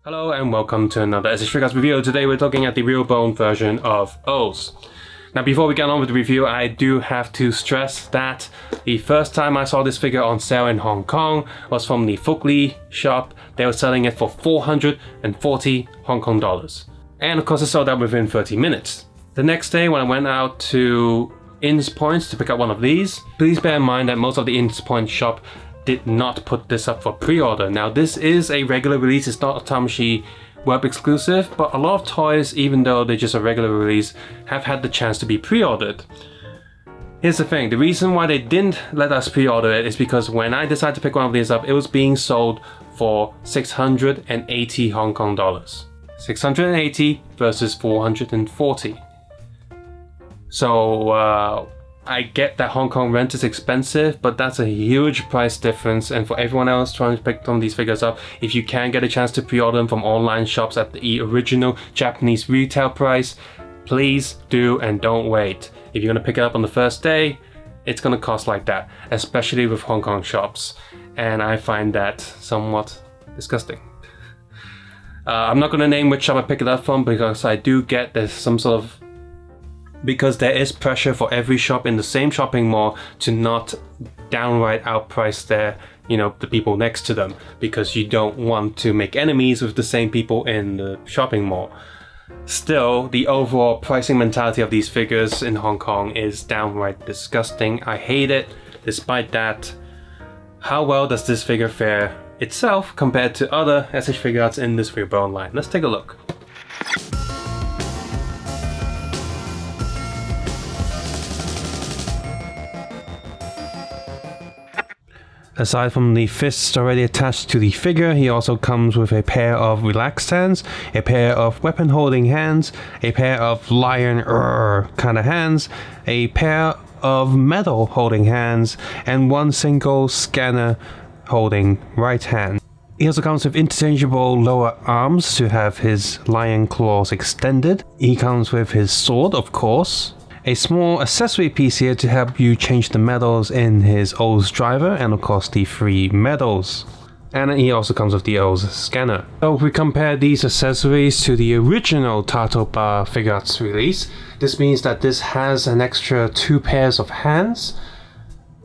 Hello and welcome to another Figuarts review. Today we're looking at the real bone version of OOOs. Now before we get on with the review, I do have to stress that the first time I saw this figure on sale in Hong Kong was from the FlicKr shop. They were selling it for 440 Hong Kong dollars. And of course it sold out within 30 minutes. The next day when I went out to Inns Point to pick up one of these, please bear in mind that most of the Inns Point shop did not put this up for pre-order. Now this is a regular release, it's not a Tamashii web exclusive, but a lot of toys, even though they're just a regular release, have had the chance to be pre-ordered. Here's the thing, the reason why they didn't let us pre-order it is because when I decided to pick one of these up, it was being sold for 680 Hong Kong dollars. 680 versus 440. So I get that Hong Kong rent is expensive, but that's a huge price difference. And for everyone else trying to pick some of these figures up, if you can get a chance to pre-order them from online shops at the original Japanese retail price, please do and don't wait. If you're going to pick it up on the first day, it's going to cost like that, especially with Hong Kong shops. And I find that somewhat disgusting. I'm not going to name which shop I pick it up from because I do get there's some sort of because there is pressure for every shop in the same shopping mall to not downright outprice the people next to them, because you don't want to make enemies with the same people in the shopping mall. Still, the overall pricing mentality of these figures in Hong Kong is downright disgusting. I hate it. Despite that, how well does this figure fare itself compared to other SH Figuarts in this real bone line? Let's take a look. Aside from the fists already attached to the figure, he also comes with a pair of relaxed hands, a pair of weapon holding hands, a pair of lion kind of hands, a pair of metal holding hands, and one single scanner holding right hand. He also comes with interchangeable lower arms to have his lion claws extended. He comes with his sword, of course. A small accessory piece here to help you change the medals in his OOO's driver, and of course the 3 medals. And he also comes with the OOO's scanner. So if we compare these accessories to the original TaToBa Figuarts release, this means that this has an extra 2 pairs of hands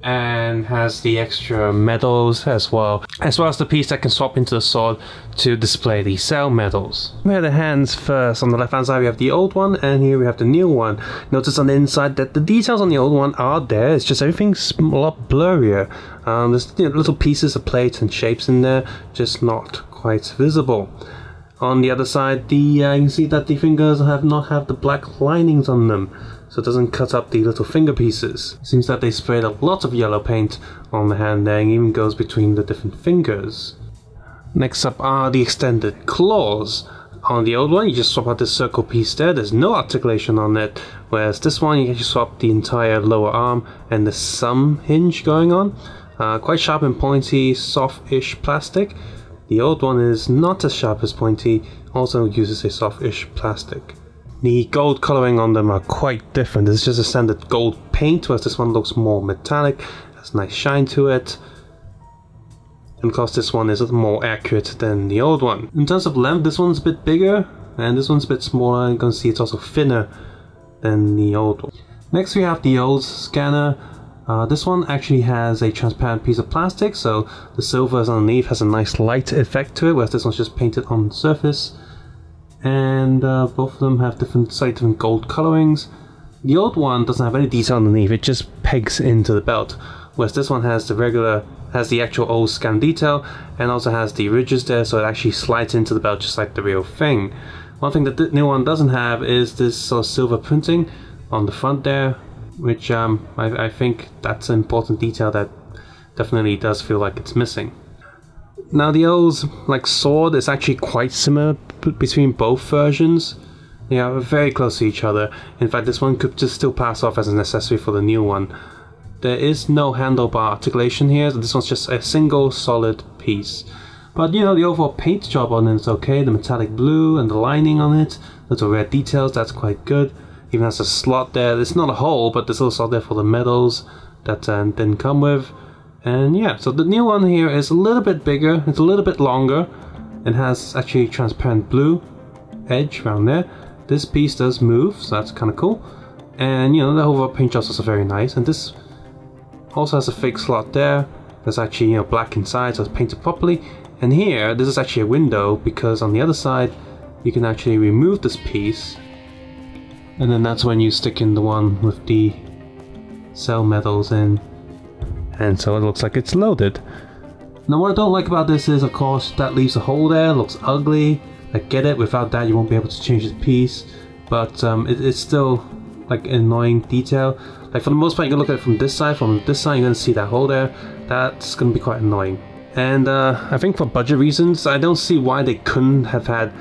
and has the extra medals as well as the piece that can swap into the sword to display the cell medals. We have the hands first. On the left hand side we have the old one, and here we have the new one. Notice on the inside that the details on the old one are there, it's just everything's a lot blurrier. There's little pieces of plates and shapes in there, just not quite visible. On the other side, you can see that the fingers not have the black linings on them, so it doesn't cut up the little finger pieces. It seems that they sprayed a lot of yellow paint on the hand there, and even goes between the different fingers. Next up are the extended claws. On the old one, you just swap out this circle piece there, there's no articulation on it, whereas this one, you can just swap the entire lower arm and the thumb hinge going on. Quite sharp and pointy, soft-ish plastic. The old one is not as sharp as pointy, also uses a soft-ish plastic. The gold colouring on them are quite different. This is just a standard gold paint, whereas this one looks more metallic, has a nice shine to it. And of course this one is a little more accurate than the old one. In terms of length, this one's a bit bigger, and this one's a bit smaller. You can see it's also thinner than the old one. Next we have the OOO's scanner. This one actually has a transparent piece of plastic, so the silver underneath has a nice light effect to it, whereas this one's just painted on the surface. And both of them have slightly different gold colorings. The old one doesn't have any detail underneath, it just pegs into the belt, whereas this one has the actual OOO scan detail, and also has the ridges there, so it actually slides into the belt just like the real thing. One thing that the new one doesn't have is this sort of silver printing on the front there, which I think that's an important detail that definitely does feel like it's missing. Now the OOO's sword is actually quite similar between both versions. They are very close to each other. In fact, this one could just still pass off as an accessory for the new one. There is no handlebar articulation here, so this one's just a single solid piece. But the overall paint job on it is okay. The metallic blue and the lining on it, little red details, that's quite good. Even has a slot there. It's not a hole, but there's a little slot there for the medals that didn't come with. And yeah, so the new one here is a little bit bigger, it's a little bit longer, It has actually transparent blue edge around there. This piece does move, so that's kind of cool. And you know, the overall paint job is also very nice. And this also has a fake slot there. There's actually, you know, black inside, so it's painted properly. And here, this is actually a window, because on the other side, you can actually remove this piece. And then that's when you stick in the one with the cell metals in. And so it looks like it's loaded. Now what I don't like about this is, of course, that leaves a hole there, looks ugly. I get it, without that you won't be able to change the piece. But it's still like an annoying detail. Like for the most part, you can look at it from this side you're going to see that hole there. That's going to be quite annoying. And I think for budget reasons, I don't see why they couldn't have had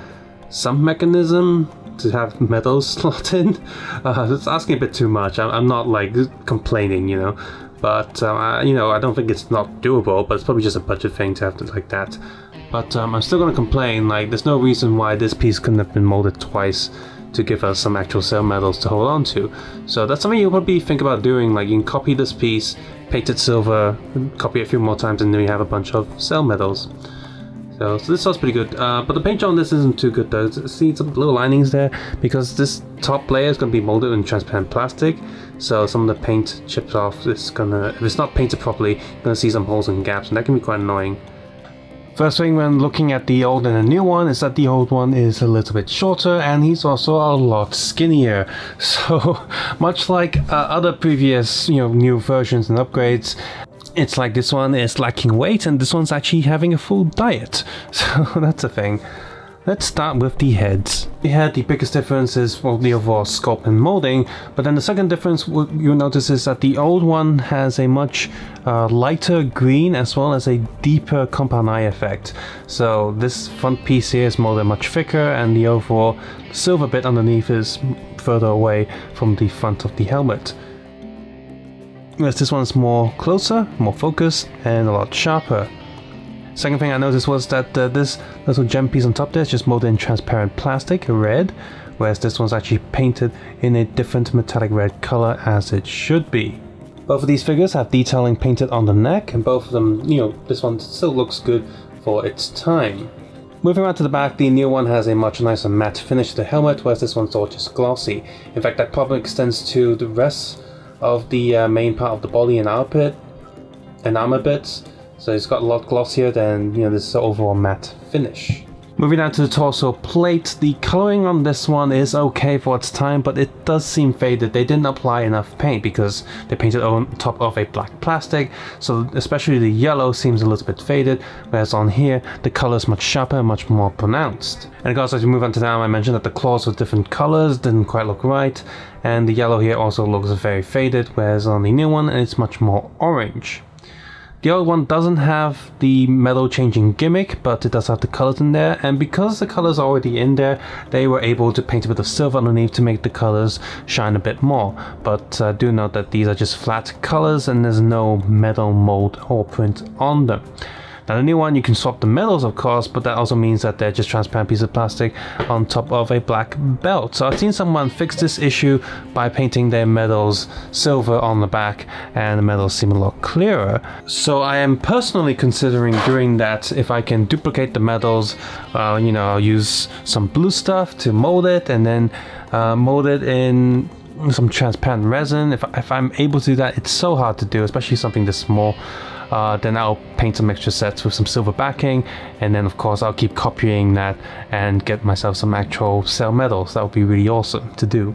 some mechanism to have metals slot in. It's asking a bit too much. I'm not like complaining, you know. But you know, I don't think it's not doable, but it's probably just a budget thing to have it like that. But I'm still going to complain, like there's no reason why this piece couldn't have been molded twice to give us some actual cell metals to hold on to. So that's something you'll probably think about doing. Like you can copy this piece, paint it silver, copy it a few more times, and then you have a bunch of cell metals. So this sounds pretty good, but the paint job on this isn't too good though. See some little linings there, because this top layer is going to be molded in transparent plastic, so some of the paint chips off. It's gonna, if it's not painted properly, you're going to see some holes and gaps, and that can be quite annoying. First thing when looking at the old and the new one is that the old one is a little bit shorter, and he's also a lot skinnier. So much like other previous, you know, new versions and upgrades, it's like this one is lacking weight and this one's actually having a full diet. So that's a thing. Let's start with the heads. The biggest difference is for the overall sculpt and molding, but then the second difference you'll notice is that the old one has a much lighter green as well as a deeper compound eye effect. So this front piece here is molded much thicker, and the overall silver bit underneath is further away from the front of the helmet. Whereas this one's more closer, more focused, and a lot sharper. Second thing I noticed was that this little gem piece on top there is just molded in transparent plastic, red, whereas this one's actually painted in a different metallic red color as it should be. Both of these figures have detailing painted on the neck, and both of them, you know, this one still looks good for its time. Moving around to the back, the new one has a much nicer matte finish to the helmet, whereas this one's all just glossy. In fact, that probably extends to the rest of the main part of the body and armor bits. So it's got a lot glossier than, you know, this overall matte finish. Moving down to the torso plate, the coloring on this one is okay for its time, but it does seem faded. They didn't apply enough paint because they painted on top of a black plastic, so especially the yellow seems a little bit faded, whereas on here the color is much sharper and much more pronounced. And of course, as we move on to now, I mentioned that the claws were different colors, didn't quite look right, and the yellow here also looks very faded, whereas on the new one it's much more orange. The old one doesn't have the metal changing gimmick, but it does have the colors in there, and because the colors are already in there, they were able to paint a bit of silver underneath to make the colors shine a bit more. But do note that these are just flat colors and there's no metal mold or print on them. Now the new one, you can swap the metals of course, but that also means that they're just transparent pieces of plastic on top of a black belt. So I've seen someone fix this issue by painting their metals silver on the back, and the metals seem a lot clearer. So I am personally considering doing that. If I can duplicate the metals, you know, I'll use some blue stuff to mold it, and then mold it in some transparent resin. If I'm able to do that, it's so hard to do, especially something this small. Then I'll paint some extra sets with some silver backing, and then of course I'll keep copying that and get myself some actual cell metals. That would be really awesome to do.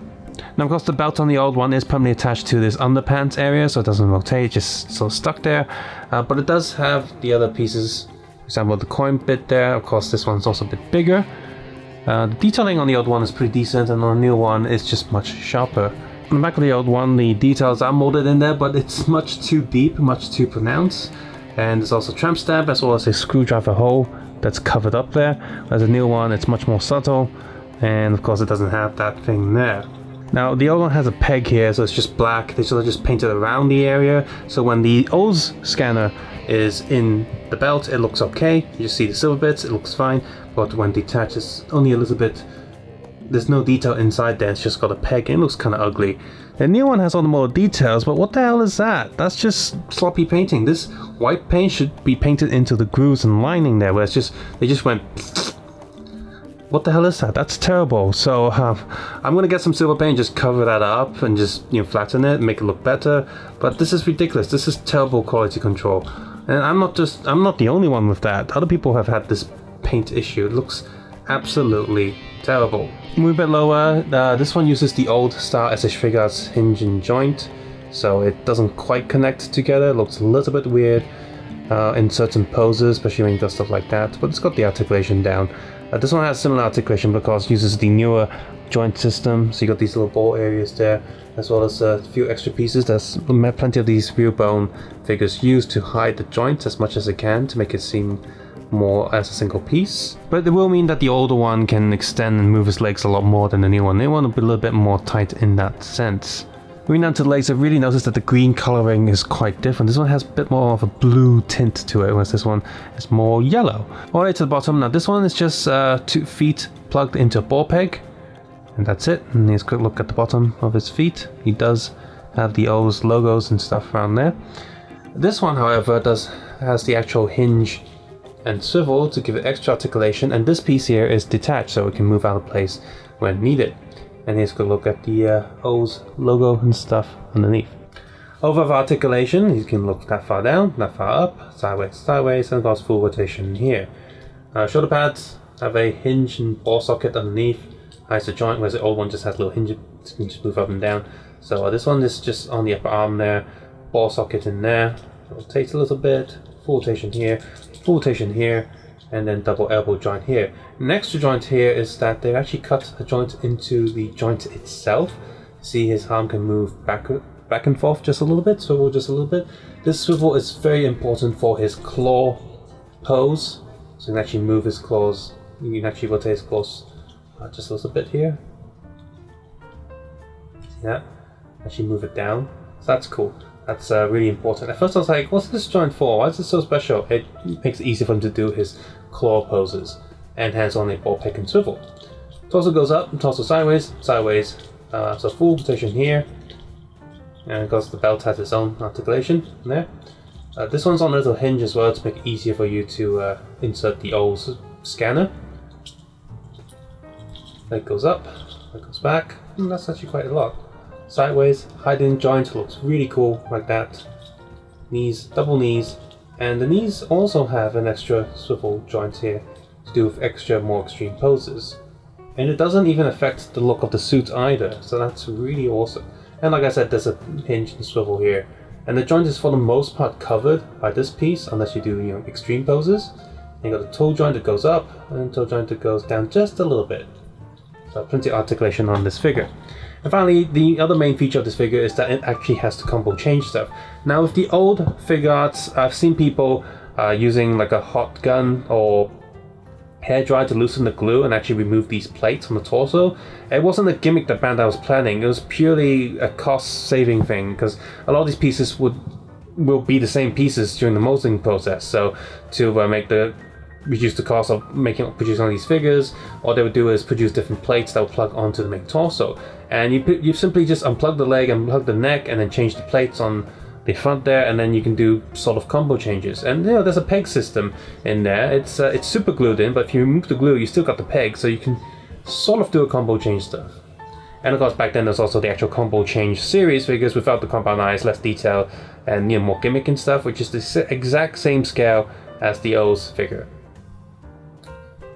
Now of course the belt on the old one is permanently attached to this underpants area, so it doesn't rotate, just sort of stuck there. But it does have the other pieces, for example the coin bit there. Of course this one's also a bit bigger. The detailing on the old one is pretty decent, and on the new one it's just much sharper. On the back of the old one, the details are molded in there, but it's much too deep, much too pronounced. And there's also tramp stamp as well as a screwdriver hole that's covered up there. Whereas the new one, it's much more subtle, and of course it doesn't have that thing there. Now the old one has a peg here, so it's just black. They sort of just painted around the area, so when the old scanner is in the belt, it looks okay. You just see the silver bits, it looks fine, but when detached, it's only a little bit there's no detail inside there, it's just got a peg and it looks kind of ugly. The new one has all the more details, but what the hell is that? That's just sloppy painting. This white paint should be painted into the grooves and lining there, where it's just, they just went... What the hell is that? That's terrible. So I'm gonna get some silver paint, just cover that up and just, you know, flatten it, make it look better. But this is ridiculous. This is terrible quality control. And I'm not the only one with that. Other people have had this paint issue. It looks absolutely terrible. Move a bit lower. This one uses the old style SH Figuarts hinge and joint, so it doesn't quite connect together. It looks a little bit weird in certain poses, especially when you do stuff like that. But it's got the articulation down. This one has similar articulation because it uses the newer joint system. So you got these little ball areas there, as well as a few extra pieces. There's plenty of these real bone figures used to hide the joints as much as they can to make it seem more as a single piece. But it will mean that the older one can extend and move his legs a lot more than the new one. They want to be a little bit more tight in that sense. Moving down to the legs, I really noticed that the green coloring is quite different. This one has a bit more of a blue tint to it, whereas this one is more yellow. All the way to the bottom, now this one is just 2 feet plugged into a ball peg, and that's it. And here's a quick look at the bottom of his feet. He does have the OOO's logos and stuff around there. This one, however, has the actual hinge and swivel to give it extra articulation, and this piece here is detached so it can move out of place when needed. And here's a good look at the OOO's logo and stuff underneath. Over of articulation, you can look that far down, that far up, sideways, sideways, and of course full rotation here. Shoulder pads have a hinge and ball socket underneath, hides the joint, whereas the old one just has a little hinge, you can just move up and down. So this one is just on the upper arm there, ball socket in there, rotates a little bit, full rotation here, full rotation here, and then double elbow joint here. An extra joint here is that they've actually cut a joint into the joint itself. See, his arm can move back and forth just a little bit, swivel just a little bit. This swivel is very important for his claw pose. So you can actually move his claws, you can actually rotate his claws just a little bit here. See that? Actually move it down. So that's cool. That's really important. At first I was like, what's this joint for? Why is it so special? It makes it easy for him to do his claw poses and hands on a ball peg and swivel. Torso goes up, torso sideways, sideways. So full rotation here. And of course the belt has its own articulation there. This one's on a little hinge as well to make it easier for you to insert the OOO's scanner. Leg goes up, leg goes back. That's actually quite a lot. Sideways, hiding joint looks really cool like that. Knees, double knees, and the knees also have an extra swivel joint here to do with extra more extreme poses. And it doesn't even affect the look of the suit either, so that's really awesome. And like I said, there's a hinge and swivel here. And the joint is for the most part covered by this piece, unless you do, you know, extreme poses. And you got the toe joint that goes up, and toe joint that goes down just a little bit. So plenty of articulation on this figure. And finally, the other main feature of this figure is that it actually has to combo change stuff. Now with the old Figuarts, I've seen people using like a hot gun or hairdryer to loosen the glue and actually remove these plates on the torso. It wasn't a gimmick that Bandai was planning, it was purely a cost saving thing, because a lot of these pieces will be the same pieces during the molding process. So to reduce the cost of producing all these figures, all they would do is produce different plates that will plug onto the main torso. And you simply just unplug the leg, unplug the neck, and then change the plates on the front there, and then you can do sort of combo changes. And you know, there's a peg system in there. It's super glued in, but if you remove the glue, you still got the peg, so you can sort of do a combo change stuff. And of course, back then there's also the actual combo change series figures without the compound eyes, less detail, and you know, more gimmick and stuff, which is the exact same scale as the OOO's figure.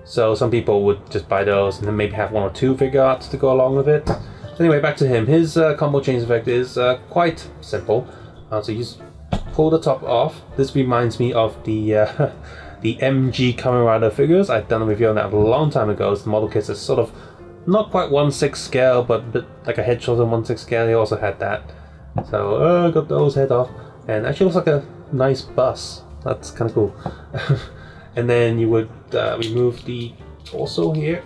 So some people would just buy those and then maybe have 1 or 2 Figuarts to go along with it. Anyway, back to him. His combo change effect is quite simple. So you just pull the top off. This reminds me of the MG Kamen Rider figures. I've done a review on that a long time ago. It's the model kits is sort of not quite 1/6 scale, but a bit like a head shoulder 1/6 scale. He also had that. So got those head off, and actually looks like a nice bus. That's kind of cool. And then you would remove the torso here,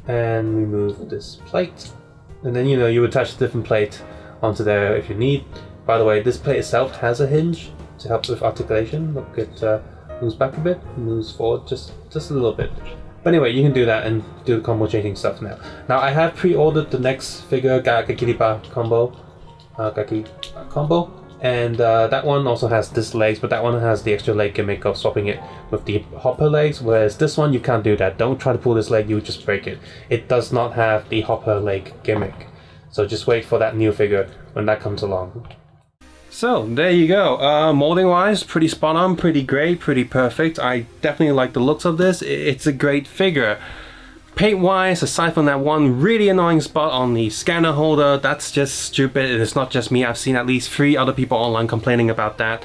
and remove this plate, and then you would attach a different plate onto there if you need. By the way, this plate itself has a hinge to help with articulation. Look, it moves back a bit, moves forward just a little bit. But anyway, you can do that and do the combo changing stuff now. Now I have pre-ordered the next figure, Gakiriba combo, and that one also has this legs, but that one has the extra leg gimmick of swapping it with the hopper legs, whereas this one you can't do that. Don't try to pull this leg, you just break it. It does not have the hopper leg gimmick. So just wait for that new figure when that comes along. So there you go. Molding wise, pretty spot on, pretty great, pretty perfect. I definitely like the looks of this. It's a great figure. Paint wise, aside from that one really annoying spot on the scanner holder, that's just stupid. And it's not just me. I've seen at least 3 other people online complaining about that.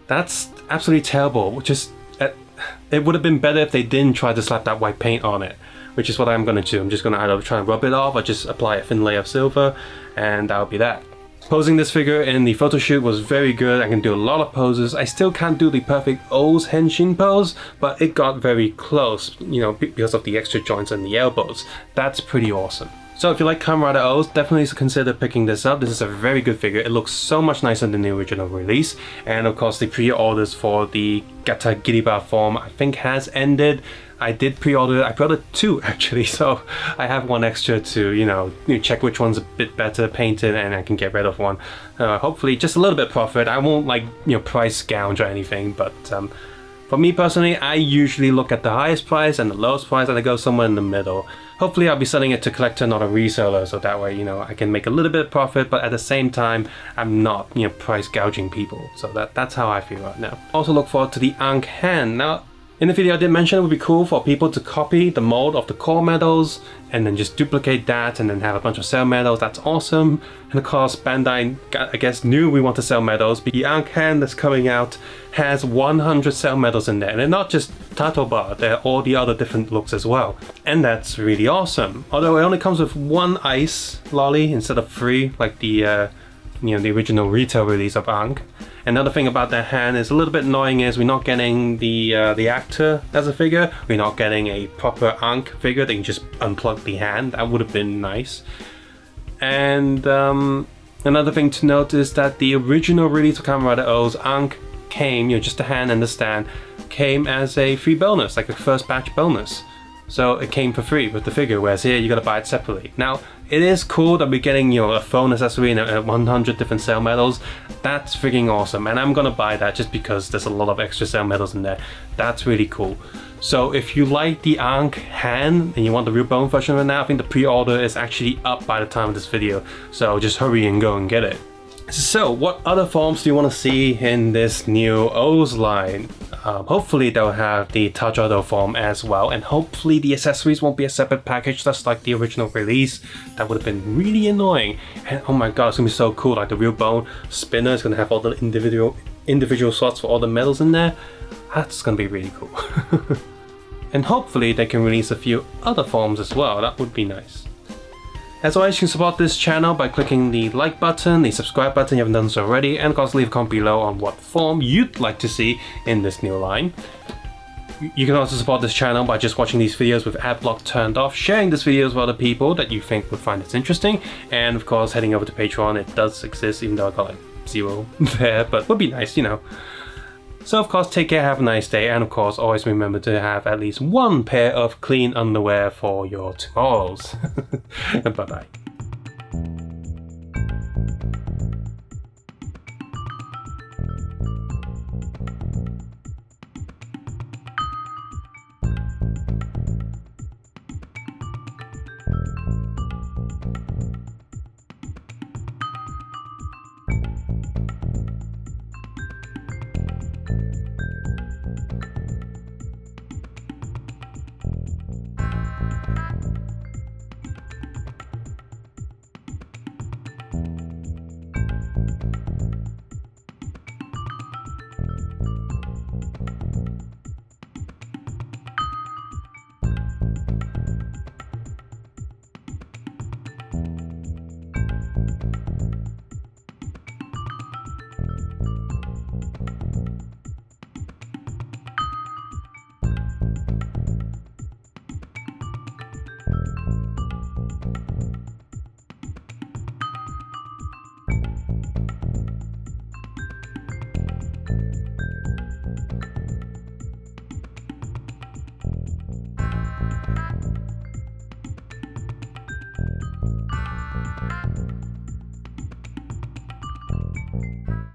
That's absolutely terrible. It would have been better if they didn't try to slap that white paint on it, which is what I'm going to do. I'm just going to either try and rub it off or just apply a thin layer of silver, and that'll be that. Posing this figure in the photo shoot was very good. I can do a lot of poses. I still can't do the perfect O's henshin pose, but it got very close, you know, because of the extra joints in the elbows. That's pretty awesome. So if you like Kamen Rider O's, definitely consider picking this up. This is a very good figure. It looks so much nicer than the original release. And of course the pre-orders for the Gata Giriba form I think has ended. I did pre-order, I pre-ordered 2 actually, so I have 1 extra to, you know, check which one's a bit better painted, and I can get rid of one. Hopefully just a little bit profit. I won't like, you know, price gouge or anything, but for me personally, I usually look at the highest price and the lowest price, and I go somewhere in the middle. Hopefully I'll be selling it to collector, not a reseller, so that way, you know, I can make a little bit of profit, but at the same time, I'm not, you know, price gouging people. So that's how I feel right now. Also look forward to the Ankh hand. Now, in the video I did mention it would be cool for people to copy the mold of the core medals and then just duplicate that and then have a bunch of cell medals. That's awesome. And of course Bandai, I guess, knew we want to sell medals. The Ankh hand that's coming out has 100 cell medals in there, and they're not just TaToBa, they're all the other different looks as well. And that's really awesome. Although it only comes with 1 ice lolly instead of 3 like the you know, the original retail release of Ankh. Another thing about that hand is a little bit annoying is we're not getting the actor as a figure. We're not getting a proper Ankh figure that you can just unplug the hand. That would have been nice. And another thing to note is that the original release of Kamen Rider O's Ankh came, you know, just the hand and the stand, came as a free bonus, like a first batch bonus. So it came for free with the figure, whereas here you gotta buy it separately. Now, it is cool that we're getting, you know, a phone accessory and 100 different cell medals. That's freaking awesome, and I'm gonna buy that just because there's a lot of extra cell medals in there. That's really cool. So if you like the Ankh hand and you want the real bone version of it now, I think the pre-order is actually up by the time of this video. So just hurry and go and get it. So what other forms do you want to see in this new O's line? Hopefully they'll have the Tajodo form as well, and hopefully the accessories won't be a separate package just like the original release. That would have been really annoying. And oh my god, it's gonna be so cool. Like the real bone spinner is gonna have all the individual slots for all the medals in there. That's gonna be really cool. And hopefully they can release a few other forms as well. That would be nice. As always, you can support this channel by clicking the like button, the subscribe button if you haven't done so already, and of course leave a comment below on what form you'd like to see in this new line. You can also support this channel by just watching these videos with ad block turned off, sharing this videos with other people that you think would find this interesting, and of course heading over to Patreon. It does exist, even though I got like 0 there, but would be nice, you know. So of course, take care, have a nice day, and of course always remember to have at least 1 pair of clean underwear for your tomorrows. Bye bye.